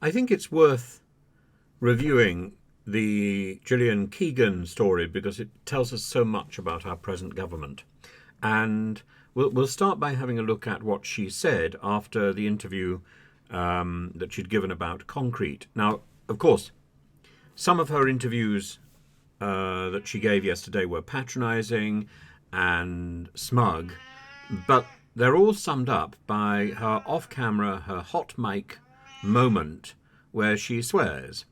I think it's worth reviewing the Gillian Keegan story because it tells us so much about our present government. And we'll start by having a look at what she said after the interview that she'd given about concrete. Now, of course, some of her interviews that she gave yesterday were patronising and smug, but they're all summed up by her off-camera, her hot mic moment where she swears,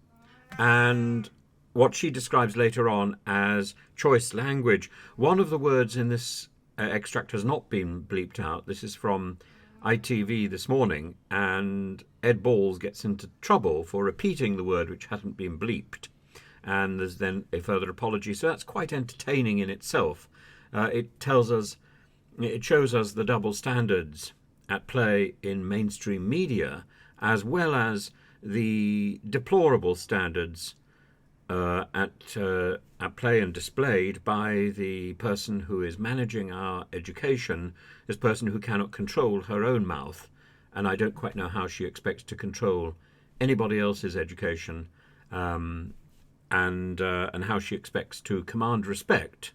and what she describes later on as choice language. One of the words in this extract has not been bleeped out. This is from ITV this morning, and Ed Balls gets into trouble for repeating the word which hadn't been bleeped. And there's then a further apology. So that's quite entertaining in itself. It shows us the double standards at play in mainstream media, as well as the deplorable standards at play and displayed by the person who is managing our education, this person who cannot control her own mouth. And I don't quite know how she expects to control anybody else's education, and how she expects to command respect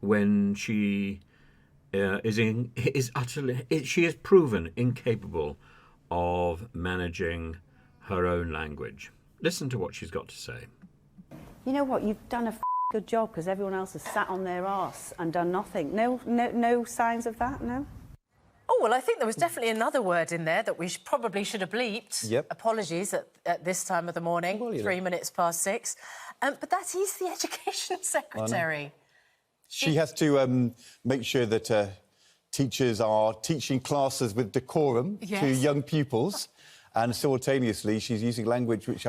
when she she is proven incapable of managing her own language. Listen to what she's got to say. You know what? You've done a good job because everyone else has sat on their arse and done nothing. No signs of that. No. Oh, well, I think there was definitely another word in there that we probably should have bleeped. Yep. Apologies at this time of the morning, well, 3 minutes past 6. But he's the Education Secretary. She has to make sure that teachers are teaching classes with decorum to young pupils, and simultaneously she's using language which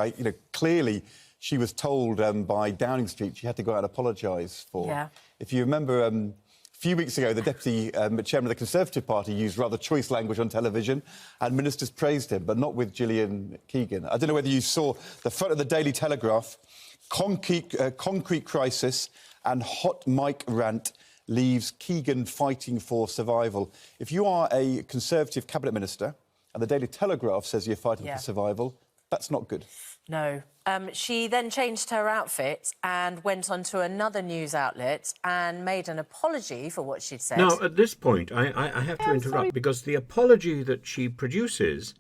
clearly she was told by Downing Street she had to go out and apologise for. Yeah. If you remember, a few weeks ago, the Deputy Chairman of the Conservative Party used rather choice language on television, and ministers praised him, but not with Gillian Keegan. I don't know whether you saw the front of the Daily Telegraph: concrete crisis and hot mic rant leaves Keegan fighting for survival. If you are a Conservative cabinet minister and the Daily Telegraph says you're fighting for survival, that's not good. No. She then changed her outfit and went on to another news outlet and made an apology for what she'd said. Now, at this point, I have to interrupt because the apology that she produces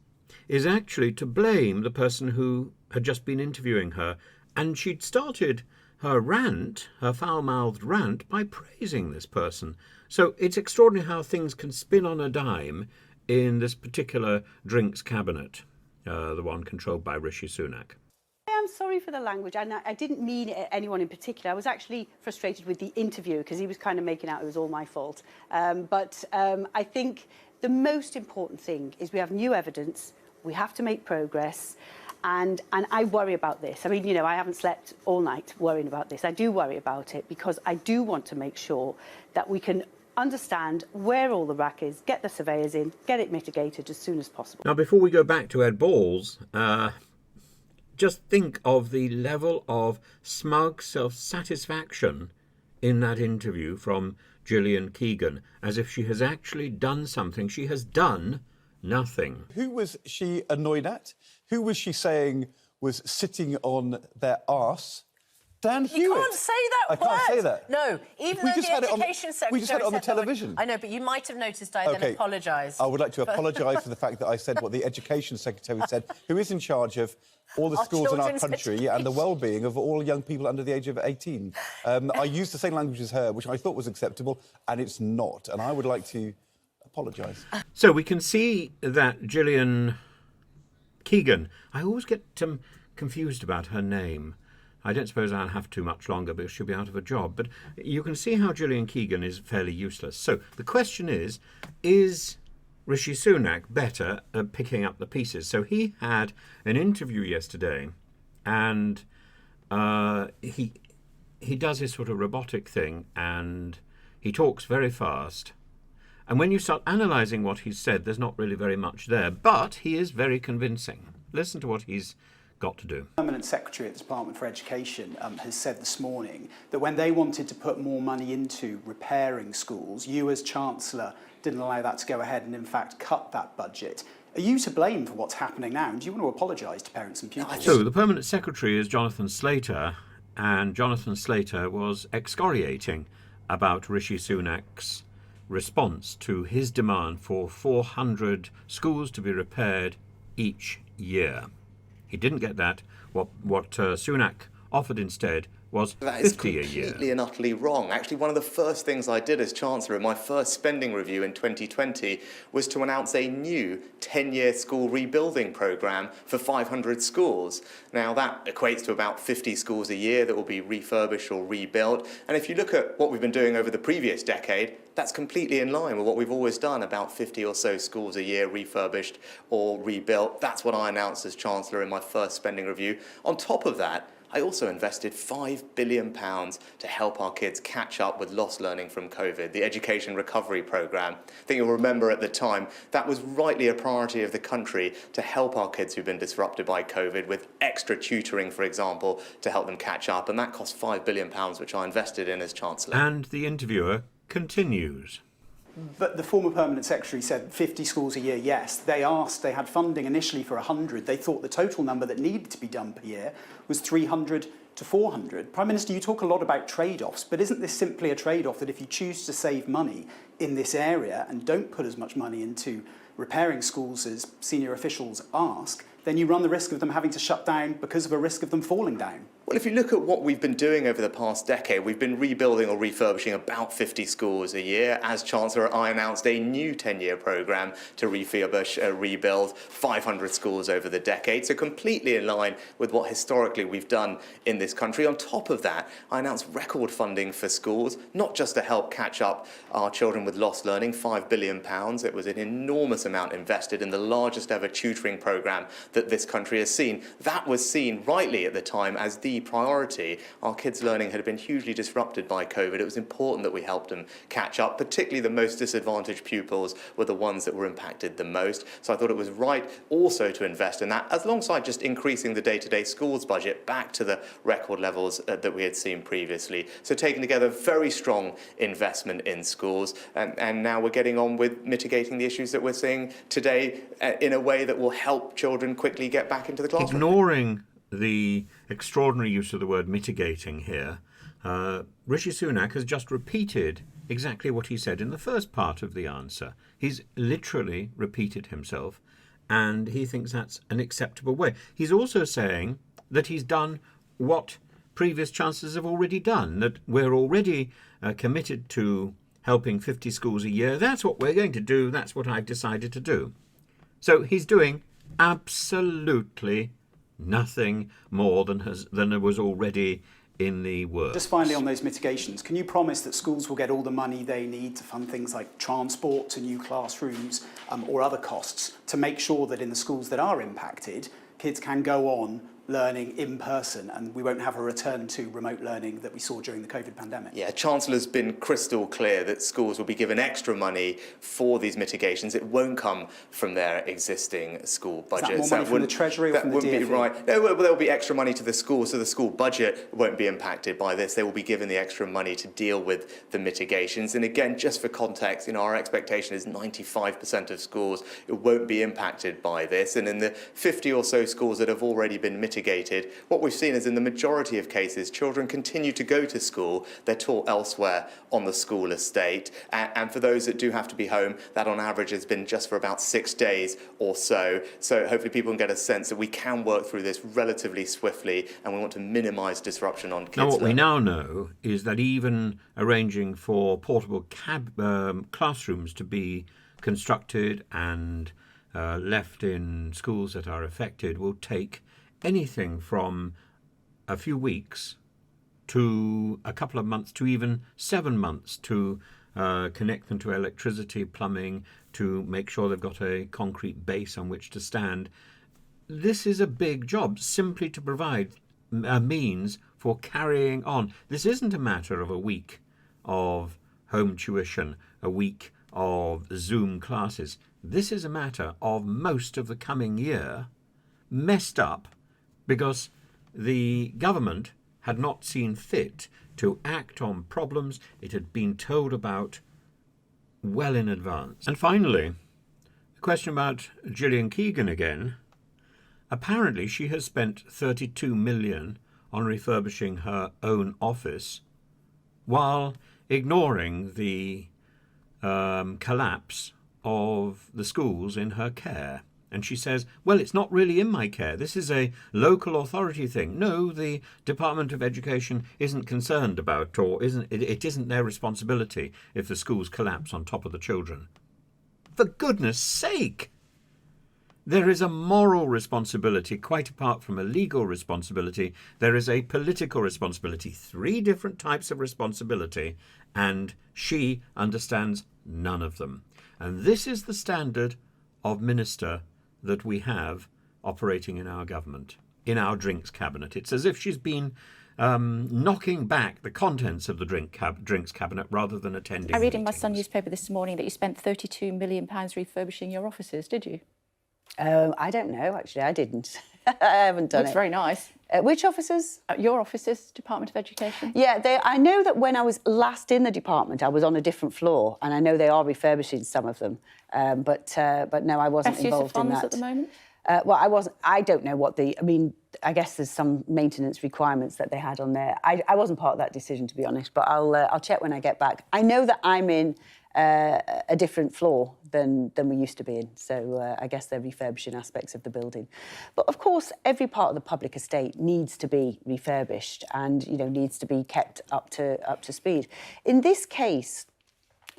is actually to blame the person who had just been interviewing her. And she'd started her rant, her foul-mouthed rant, by praising this person. So it's extraordinary how things can spin on a dime in this particular drinks cabinet, the one controlled by Rishi Sunak. I am sorry for the language, and I didn't mean it at anyone in particular. I was actually frustrated with the interview because he was kind of making out it was all my fault. But I think the most important thing is we have new evidence, we have to make progress, and I worry about this. I mean, I haven't slept all night worrying about this. I do worry about it because I do want to make sure that we can understand where all the rack is, get the surveyors in, get it mitigated as soon as possible. Now, before we go back to Ed Balls, just think of the level of smug self-satisfaction in that interview from Gillian Keegan, as if she has actually done something. She has done nothing. Who was she annoyed at? Who was she saying was sitting on their arse? Dan Hewitt. You can't say that word. I can't say that. No, even though the Education Secretary... We just had it on the television. I know, but you might have noticed I then apologised. I would like to apologise for the fact that I said what the Education Secretary said, who is in charge of all the schools in our country and the well-being of all young people under the age of 18. I used the same language as her, which I thought was acceptable, and it's not. And I would like to apologise. So we can see that Gillian Keegan, I always get confused about her name. I don't suppose I'll have too much longer because she'll be out of a job. But you can see how Gillian Keegan is fairly useless. So the question is Rishi Sunak better at picking up the pieces? So he had an interview yesterday, and he does his sort of robotic thing, and he talks very fast. And when you start analysing what he's said, there's not really very much there. But he is very convincing. Listen to what he's got to do. The Permanent Secretary at the Department for Education has said this morning that when they wanted to put more money into repairing schools, you as Chancellor didn't allow that to go ahead and in fact cut that budget. Are you to blame for what's happening now? And do you want to apologise to parents and pupils? So the permanent secretary is Jonathan Slater, and Jonathan Slater was excoriating about Rishi Sunak's response to his demand for 400 schools to be repaired each year. He didn't get that. What Sunak offered instead was 50 a year. Completely and utterly wrong. Actually, one of the first things I did as Chancellor in my first spending review in 2020 was to announce a new 10-year school rebuilding programme for 500 schools. Now, that equates to about 50 schools a year that will be refurbished or rebuilt. And if you look at what we've been doing over the previous decade, that's completely in line with what we've always done, about 50 or so schools a year refurbished or rebuilt. That's what I announced as Chancellor in my first spending review. On top of that, I also invested £5 billion to help our kids catch up with lost learning from COVID, the Education Recovery Programme. I think you'll remember at the time that was rightly a priority of the country to help our kids who've been disrupted by COVID with extra tutoring, for example, to help them catch up. And that cost £5 billion, which I invested in as Chancellor. And the interviewer continues. But the former permanent secretary said 50 schools a year, yes. They had funding initially for 100. They thought the total number that needed to be done per year was 300 to 400. Prime Minister, you talk a lot about trade-offs, but isn't this simply a trade-off that if you choose to save money in this area and don't put as much money into repairing schools as senior officials ask, then you run the risk of them having to shut down because of a risk of them falling down? Well, if you look at what we've been doing over the past decade, we've been rebuilding or refurbishing about 50 schools a year. As Chancellor, I announced a new 10-year programme to refurbish, rebuild 500 schools over the decade, so completely in line with what historically we've done in this country. On top of that, I announced record funding for schools, not just to help catch up our children with lost learning, £5 billion. It was an enormous amount invested in the largest ever tutoring programme that this country has seen. That was seen rightly at the time as the priority. Our kids' learning had been hugely disrupted by COVID. It was important that we helped them catch up, particularly the most disadvantaged pupils were the ones that were impacted the most. So I thought it was right also to invest in that, alongside just increasing the day-to-day schools budget back to the record levels that we had seen previously. So taking together very strong investment in schools, and now we're getting on with mitigating the issues that we're seeing today in a way that will help children quickly get back into the classroom. Ignoring the extraordinary use of the word mitigating here, Rishi Sunak has just repeated exactly what he said in the first part of the answer. He's literally repeated himself, and he thinks that's an acceptable way. He's also saying that he's done what previous chancellors have already done, that we're already committed to helping 50 schools a year. That's what we're going to do. That's what I've decided to do. So he's doing absolutely nothing more than was already in the works. Just finally on those mitigations, can you promise that schools will get all the money they need to fund things like transport to new classrooms or other costs to make sure that in the schools that are impacted, kids can go on learning in person and we won't have a return to remote learning that we saw during the COVID pandemic? Yeah, Chancellor's been crystal clear that schools will be given extra money for these mitigations. It won't come from their existing school budget. Is that more money from the Treasury or from the DfE? That wouldn't be right. No, there'll be extra money to the schools, so the school budget won't be impacted by this. They will be given the extra money to deal with the mitigations. And again, just for context, our expectation is 95% of schools won't be impacted by this. And in the 50 or so schools that have already been mitigated, what we've seen is in the majority of cases, children continue to go to school. They're taught elsewhere on the school estate. And for those that do have to be home, that on average has been just for about 6 days or so. So hopefully people can get a sense that we can work through this relatively swiftly, and we want to minimise disruption on kids' Now, what we learning. now know is that even arranging for portable classrooms to be constructed and left in schools that are affected will take anything from a few weeks to a couple of months to even 7 months to connect them to electricity, plumbing, to make sure they've got a concrete base on which to stand. This is a big job, simply to provide a means for carrying on. This isn't a matter of a week of home tuition, a week of Zoom classes. This is a matter of most of the coming year messed up because the government had not seen fit to act on problems it had been told about well in advance. And finally, A question about Gillian Keegan again. Apparently she has spent 32 million on refurbishing her own office while ignoring the collapse of the schools in her care. And she says, well, it's not really in my care. This is a local authority thing. No, the Department of Education isn't concerned about, or it isn't their responsibility if the schools collapse on top of the children. For goodness sake! There is a moral responsibility, quite apart from a legal responsibility. There is a political responsibility, 3 different types of responsibility, and she understands none of them. And this is the standard of minister that we have operating in our government, in our drinks cabinet. It's as if she's been knocking back the contents of the drinks cabinet rather than attending I read in my meetings. Sun newspaper this morning that you spent £32 million refurbishing your offices, did you? I don't know, actually. I didn't. I haven't done Looks it. very nice. Which offices? Your offices, Department of Education? Yeah, I know that when I was last in the department, I was on a different floor, and I know they are refurbishing some of them. But no, I wasn't Best use of involved in funds that. at the moment? Well, I wasn't. I don't know what I mean, I guess there's some maintenance requirements that they had on there. I wasn't part of that decision, to be honest. But I'll check when I get back. I know that I'm in a different floor than we used to be in. So I guess they're refurbishing aspects of the building. But of course, every part of the public estate needs to be refurbished and, you know, needs to be kept up to speed. In this case,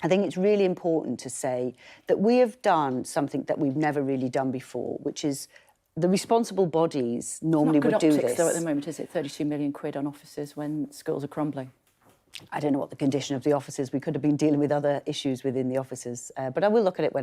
I think it's really important to say that we have done something that we've never really done before, which is the responsible bodies normally would do this. Though, at the moment, is it 32 million quid on offices when schools are crumbling? I don't know what the condition of the offices. We could have been dealing with other issues within the offices, but I will look at it when